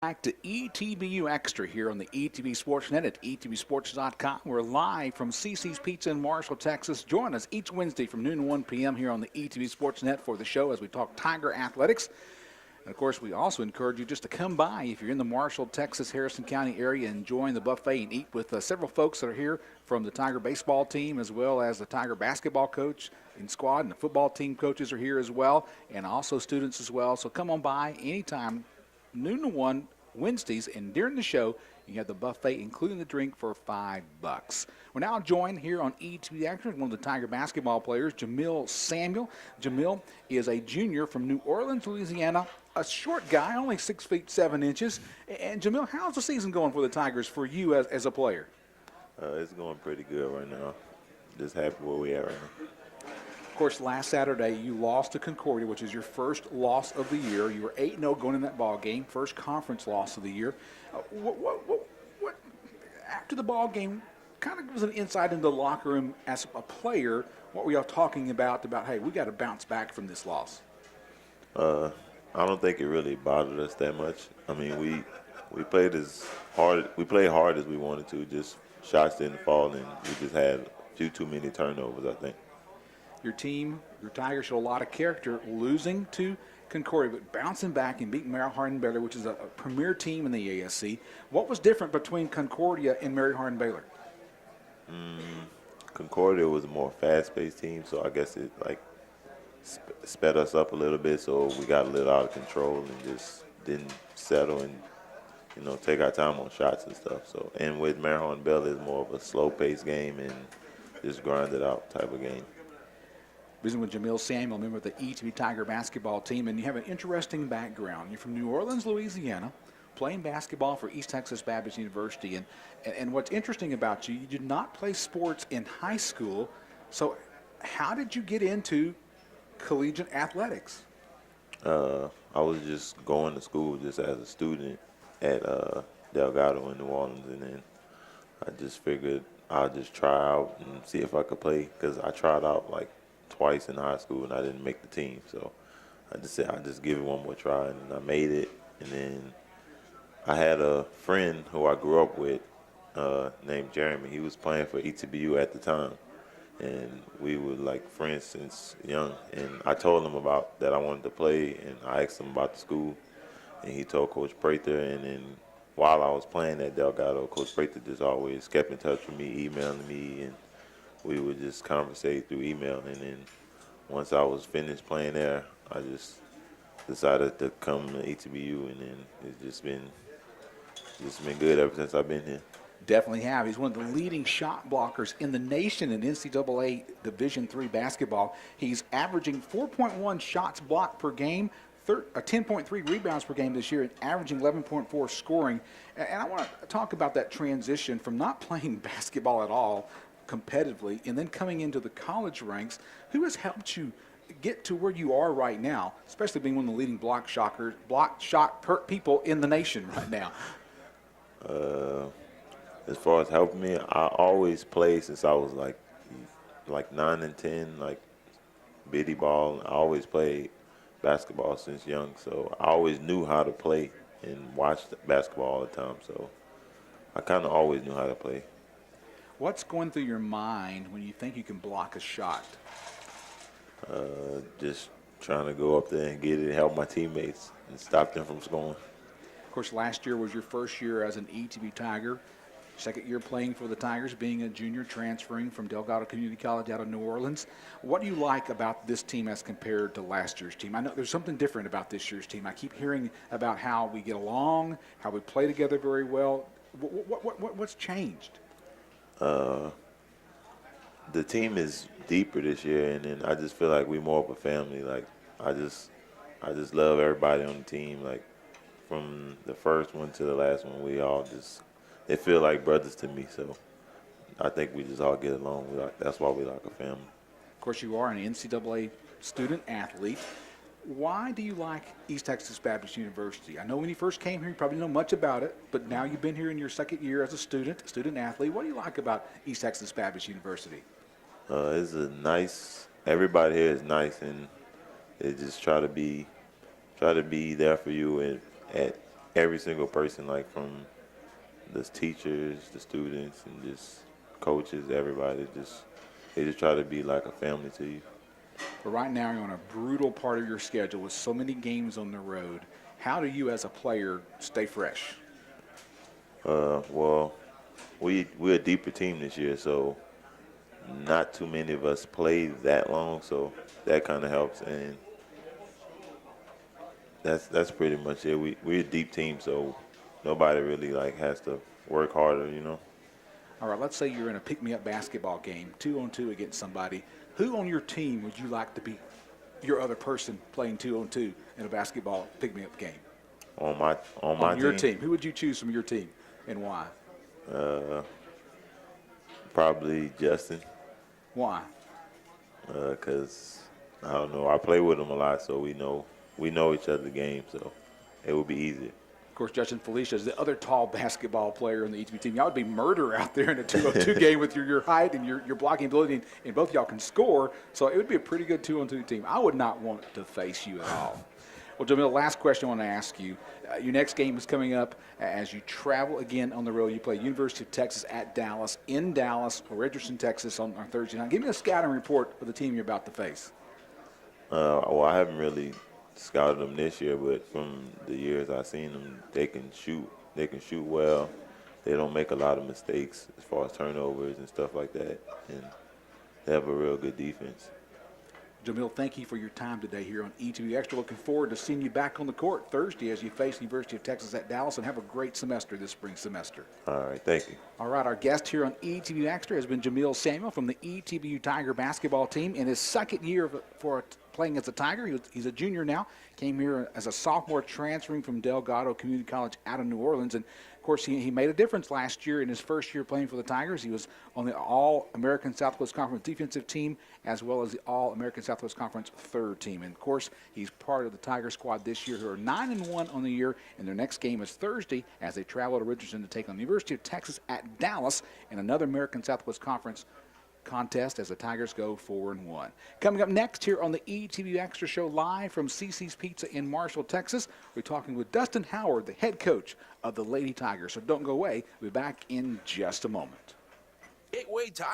Back to ETBU Extra here on the ETB Sportsnet at etbsports.com. We're live from CC's Pizza in Marshall, Texas. Join us each Wednesday from noon to 1 p.m. here on the ETB Sportsnet for the show as we talk Tiger athletics. And, of course, we also encourage you just to come by if you're in the Marshall, Texas, Harrison County area and join the buffet and eat with several folks that are here from the Tiger baseball team as well as the Tiger basketball coach and squad, and the football team coaches are here as well, and also students as well. So come on by anytime, noon to 1 Wednesdays, and during the show you have the buffet including the drink for $5. We're now joined here on ETB Action one of the Tiger basketball players, Jamil Samuel. Jamil is a junior from New Orleans, Louisiana, a short guy, only 6 feet 7 inches. And Jamil, how's the season going for the Tigers for you as a player? It's going pretty good right now. Just happy where we at right now. Of course, last Saturday you lost to Concordia, which is your first loss of the year. You were 8-0 going in that ball game, first conference loss of the year. What after the ball game, kind of gives an insight into the locker room as a player. What were y'all talking about, hey, we got to bounce back from this loss? I don't think it really bothered us that much. I mean, we played hard as we wanted to. Just shots didn't fall, and we just had a few too many turnovers, I think. Your team, your Tigers, showed a lot of character, losing to Concordia, but bouncing back and beating Mary Hardin-Baylor, which is a premier team in the ASC. What was different between Concordia and Mary Hardin-Baylor? Concordia was a more fast-paced team, so I guess it sped us up a little bit, so we got a little out of control and just didn't settle and take our time on shots and stuff. So, and with Mary Hardin-Baylor, it's more of a slow-paced game and just grind it out type of game. Visiting with Jamil Samuel, member of the ETB Tiger basketball team, and you have an interesting background. You're from New Orleans, Louisiana, playing basketball for East Texas Baptist University. And what's interesting about you did not play sports in high school. So how did you get into collegiate athletics? I was just going to school just as a student at Delgado in New Orleans, and then I just figured I'll just try out and see if I could play, because I tried out like twice in high school and I didn't make the team. So I just said I'll just give it one more try, and I made it. And then I had a friend who I grew up with named Jeremy. He was playing for ETBU at the time, and we were like friends since young. And I told him about that I wanted to play, and I asked him about the school, and he told Coach Prather. And then while I was playing at Delgado, Coach Prather just always kept in touch with me, emailing me, and we would just conversate through email. And then once I was finished playing there, I just decided to come to ETBU, and then it's just been good ever since I've been here. Definitely have. He's one of the leading shot blockers in the nation in NCAA Division III basketball. He's averaging 4.1 shots blocked per game, 10.3 rebounds per game this year, and averaging 11.4 scoring. And I want to talk about that transition from not playing basketball at all competitively and then coming into the college ranks. Who has helped you get to where you are right now, especially being one of the leading block shot people in the nation right now? As far as helping me, I always played since I was like 9 and 10, like bitty ball. I always played basketball since young, so I always knew how to play and watched basketball all the time. So I kind of always knew how to play. What's going through your mind when you think you can block a shot? Just trying to go up there and get it and help my teammates and stop them from scoring. Of course, last year was your first year as an ETB Tiger. Second year playing for the Tigers, being a junior, transferring from Delgado Community College out of New Orleans. What do you like about this team as compared to last year's team? I know there's something different about this year's team. I keep hearing about how we get along, how we play together very well. What's changed? The team is deeper this year, and then I just feel like we're more of a family. Like I just love everybody on the team. Like from the first one to the last one, they feel like brothers to me. So I think we just all get along. That's why we like a family. Of course, you are an NCAA student athlete. Why do you like East Texas Baptist University? I know when you first came here, you probably didn't know much about it, but now you've been here in your second year as a student athlete. What do you like about East Texas Baptist University? Everybody here is nice, and they just try to be there for you at every single person, like from the teachers, the students, and just coaches, everybody, they just try to be like a family to you. But right now you're on a brutal part of your schedule with so many games on the road. How do you as a player stay fresh? Well, we're a deeper team this year, so not too many of us play that long, so that kind of helps, and that's pretty much it. We're a deep team, so nobody really like has to work harder. All right, let's say you're in a pick-me-up basketball game, 2-on-2 against somebody. Who on your team would you like to be your other person playing 2-on-2 in a basketball pick-me-up game? On Your team. Who would you choose from your team and why? Probably Justin, Why? because I don't know. I play with him a lot, so we know each other's game, so it would be easier. Of course, Justin Felicia is the other tall basketball player on the ETB team. Y'all would be murder out there in a 2-on-2 game with your height and your blocking ability, and both y'all can score. So it would be a pretty good 2-on-2 team. I would not want to face you at all. Well, Jamil, last question I want to ask you. Your next game is coming up as you travel again on the road. You play University of Texas at Dallas, in Dallas, or Richardson, Texas on Thursday night. Give me a scouting report of the team you're about to face. Well, I haven't really scouted them this year, but from the years I've seen them, they can shoot. They can shoot well. They don't make a lot of mistakes as far as turnovers and stuff like that, and they have a real good defense. Jamil, thank you for your time today here on ETBU Extra. Looking forward to seeing you back on the court Thursday as you face the University of Texas at Dallas, and have a great semester this spring semester. All right, thank you. All right, our guest here on ETBU Extra has been Jamil Samuel from the ETBU Tiger basketball team in his second year for playing as a Tiger. He's a junior now. Came here as a sophomore, transferring from Delgado Community College out of New Orleans. And, of course, he made a difference last year in his first year playing for the Tigers. He was on the All-American Southwest Conference defensive team as well as the All-American Southwest Conference third team. And, of course, he's part of the Tiger squad this year, who are 9-1 on the year. And their next game is Thursday as they travel to Richardson to take on the University of Texas at Dallas in another American Southwest Conference contest as the Tigers go 4-1. Coming up next here on the ETBU Extra Show live from CC's Pizza in Marshall, Texas, we're talking with Dustin Howard, the head coach of the Lady Tigers. So don't go away. We'll be back in just a moment. Gateway Tire.